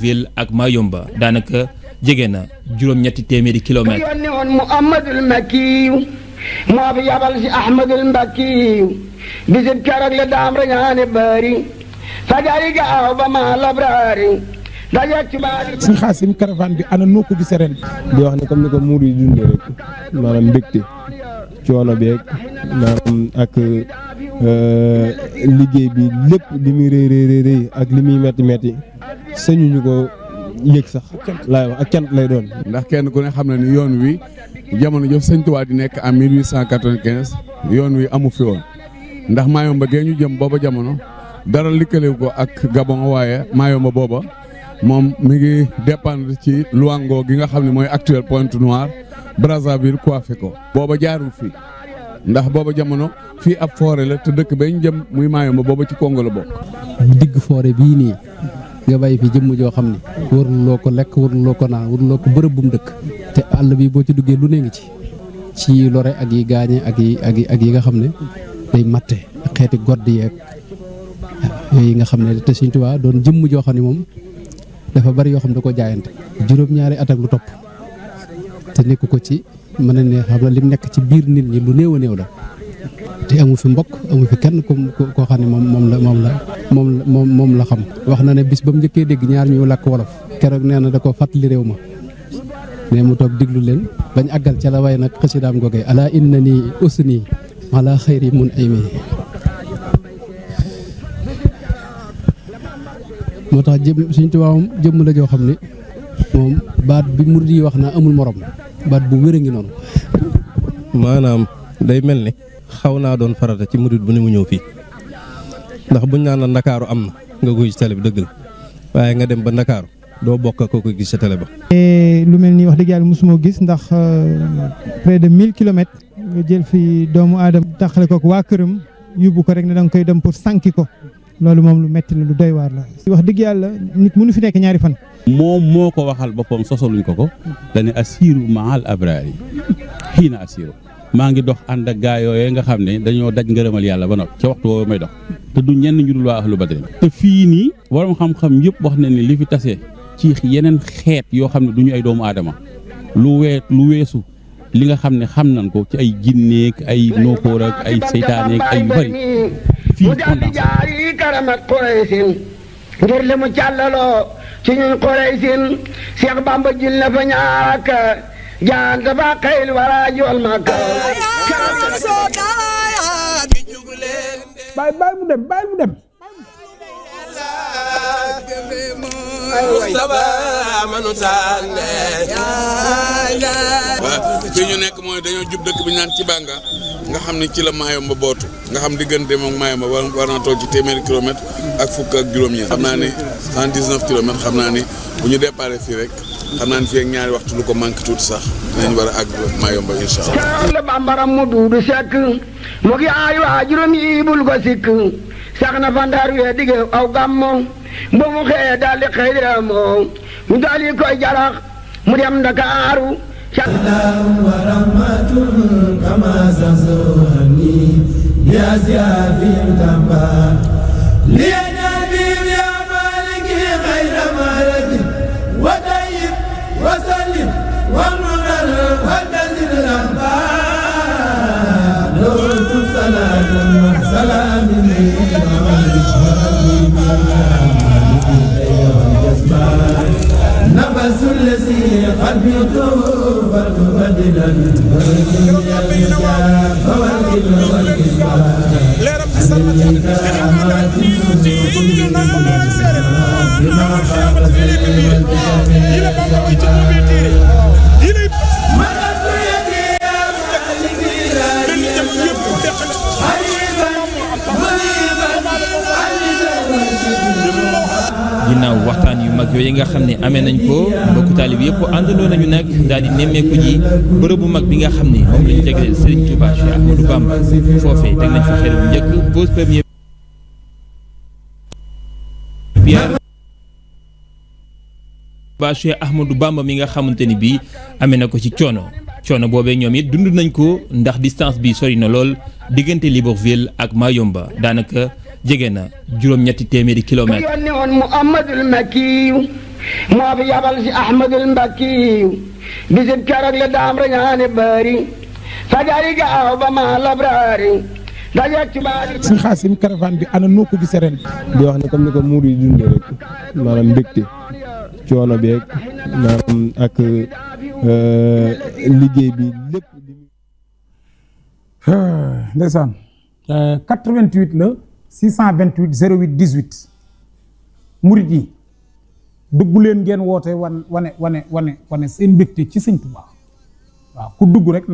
ville ak Mayumba daanaka jege na juróom-ñetti téeméeri kilomètre. yónni woon Muhammadul Makkiyu moo fi yabal si Ahmadul Mbakkiyu bisib keroog la daam rañaane bari fajari gaaw ba ma labraari dajeeg ci baari. Sëñ Xaasim caravane bi ana noo ko gisee ren. di wax ne comme ni ko muur yi dundee rek maanaam mbégte coono beeg maanaam ak liggéey bi lépp li muy rëy ak li muy metti sañuñu ko yëg sax laay wax ak cant lay doon. ndax kenn ku ne xam na ni yoon wi jamono jëf Sëñ Tuubaa di nekk en 1895 yoon wi amu fi woon ndax Mayumba gee ñu jëm booba jamono dara likkalewu ko ak Gabon waaye Mayumba booba moom mi ngi dépendre ci Luango gi nga xam ne mooy actuel Pointe-Noire Brazzaville coiffé ko booba jaarul fii ndax booba jamono fii ab forêt la te dëkk ba ñu jëm muy Mayumba booba ci Congo la bokk. digg forêt bii nii nga bàyyi fi jëmm joo xam ne waruloo ko lekk waruloo ko naan waruloo ko bërëb bu mu dëkk te àll bi boo ci duggee lu ne ngi ci lore ak yi gaañe ak yi nga xam ne day matte xeeti godd yeeg yooyu nga xam ne te Sëñ Tuubaa doon jëmm joo xam ne moom dafa bari yoo xam ne da ko jaayante juróom-ñaari at ak lu topp te nekk ko ci mën na ne xam na lim nekk ci biir nit ñi lu néew a néew la te amu fi mbokk amu fi kenn koo xam ne moom la xam. wax na ne bis ba mu njëkkee dégg ñaar ñu làkk wolof keroog nee na da ko fàttali réew ma ne mu toog diglu leen bañ àggal ca la way nag xasidaam googee ala inna nii usni ala xayri mun ay mi moo tax Sëñ Tuubaa moom jëmm la joo xam ne moom baat bi murid yi wax naa amul morom baat bu wér a ngi noonu. maanaam day mel ni xaw naa doon farata ci murid bu ne mu ñëw fii ndax buñ naan la Ndakaaru am na nga koy gis télé bi dëgg la waaye nga dem ba Ndakaaru doo bokk ko ko gis sa télé ba. lu mel nii wax dëgg yàlla mosuma gis ndax près de 1000 kilomètres nga jël fi doomu aadama taxale ko waa këram yóbbu ko rek ne da nga koy dem pour sànki ko loolu moom lu metti la lu doy waar la. wax dëgg yàlla nit mënu fi nekk ñaari fan. moom moo ko waxal boppam sosaluñ ko dañu asiiru maal abraari xiina asiiru maa ngi dox ànd ak gaa yooyee nga xam ne dañoo daj ngërëmal yàlla ba noppi ca waxtu woowu may dox te du ñenn ñu dul waa ahlu badrin te fii nii borom xam-xam yëpp wax na ni li fi tase ci yeneen xeet yoo xam ne du ñu ay doomu aadama lu weesu li nga xam ne xam nañ ko ci ay jinneek ay nookóor ak ay seytaaneek ay yu bari fii mu daldi jaari karamat Quraysin ngir li mu càllaloo ci ñun Quraysin Seex Bamba jil na fa ñaaka jaan dafa xayl wara jool maka bàyyi mu dem fi ñu nekk mooy dañoo jub dëkk bi naan ci Banga nga xam ne ci la Mayumba bootu nga xam diggante moom Mayumba war naa toog ci téeméeri kilomètre ak fukk ak juróom-ñeent xam naa ni 119 kilomètres xam naa ni bu ñu déparé fii rek xam naa ni fii ak ñaari waxtu lu ko manqué tuuti sax dinañ war a àgg Mayumba incha allah. la bambaram mu duudu sekk mu ngi aay waa juróom yi bul ko sikk sax na fa ndar wee digge aw gàmmo ba mu xëyee daldi xëy moo ñu daldi koy jarax mu dem Ndakaaru wa rahmatun kama sasuhani ya ziafi tamba li nabi ya maliki khayra maliki wa tayyib wa sallim wa munal wa tazil lamba dawtu salatun wa salamin نبس الذي قلبي طوبى مبدلا ginnaaw waxtaan yu mag yooyu nga xam ne amee nañ ko mbokku taalib yëpp àndandoo nañu nag daal di nemmeeku ji bërëb bu mag bi nga xam ne moom lañu jagleel Serigne Touba Cheikh Ahmadou Bamba foofee teg nañ fa xeer bu njëkk pose première pierre Touba Cheikh Ahmadou Bamba mi nga xamante ni bii amee na ko ci coono boobee ñoom it dund nañ ko ndax distance bi sori na lool diggante Libreville ak Mayumba daanaka jege na juróom-ñetti téeméeri kilomètre. yónni woon Muhammadul Makkiyu moo fi yabal si Ahmadul Mbakki bisib keroog la daam rañaane bari fajari gaaw ba ma labraari dajeeg ci baari Sëñ Xaasim caravane bi ana noo ko gisee ren. di wax ne comme ni ko muur yi dundee rek maanaam mbégte coono beeg maanaam ak liggéey bi lépp. ndeysaan 88 la 628 08 18 murit yi dugg leen ngeen woote wane seen mbégte ci Sëñ Tuubaa waaw ku dugg rek nag